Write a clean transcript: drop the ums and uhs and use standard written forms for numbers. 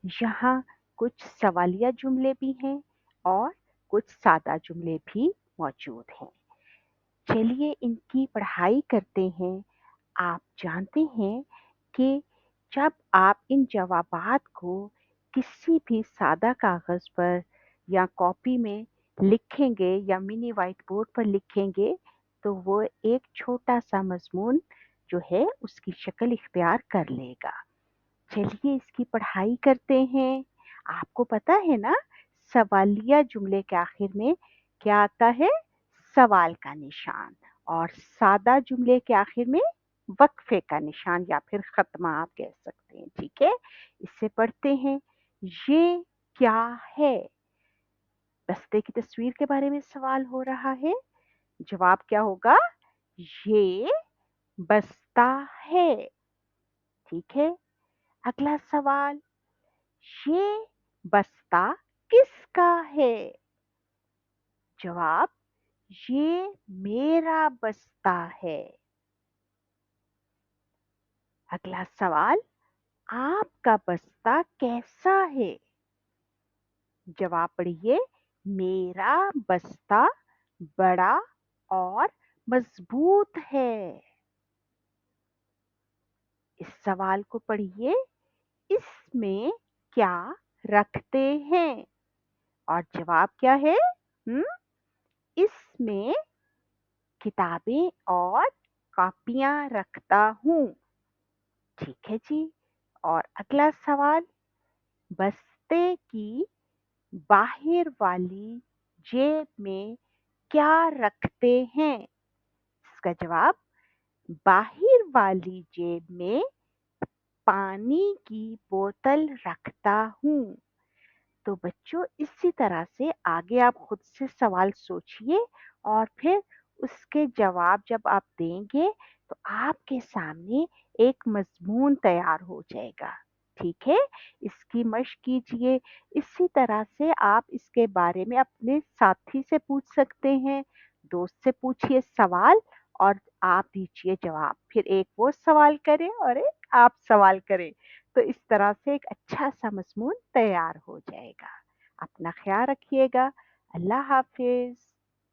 यहाँ कुछ सवालिया जुमले भी हैं और कुछ सादा जुमले भी मौजूद हैं। चलिए इनकी पढ़ाई करते हैं। आप जानते हैं कि जब आप इन जवाबात को किसी भी सादा कागज़ पर या कॉपी में लिखेंगे या मिनी व्हाइट बोर्ड पर लिखेंगे, तो वो एक छोटा-सा मज़मून जो है उसकी शक्ल इख्तियार कर लेगा। चलिए इसकी पढ़ाई करते हैं। आपको पता है ना, सवालिया जुमले के आखिर में क्या आता है? सवाल का निशान। और सादा जुमले के आखिर में वक्फे का निशान या फिर खत्मा आप कह सकते हैं। ठीक है, इसे पढ़ते हैं। ये क्या है? बस्ते की तस्वीर के बारे में सवाल हो रहा है। जवाब क्या होगा? ये बस्ता है। ठीक है, अगला सवाल, ये बस्ता किसका है? जवाब, ये मेरा बस्ता है। अगला सवाल, आपका बस्ता कैसा है? जवाब पढ़िए, मेरा बस्ता बड़ा और मजबूत है। इस सवाल को पढ़िए, इसमें क्या रखते हैं? और जवाब क्या है? हम्म इसमें किताबें और कॉपियां रखता हूँ। ठीक है जी। और अगला सवाल, बस्ते की बाहर वाली जेब में क्या रखते हैं? इसका जवाब, बाहर वाली जेब में पानी की बोतल रखता हूँ। तो बच्चों इसी तरह से आगे आप खुद से सवाल सोचिए और फिर उसके जवाब जब आप देंगे तो आपके सामने एक मजमून तैयार हो जाएगा। ठीक है, इसकी मश्क कीजिए। इसी तरह से आप इसके बारे में अपने साथी से पूछ सकते हैं, दोस्त से पूछिए सवाल और आप दीजिए जवाब। फिर एक वो सवाल करे और एक आप सवाल करें, तो इस तरह से एक अच्छा सा मज़मून तैयार हो जाएगा। अपना ख़्याल रखिएगा। अल्लाह हाफ़िज़।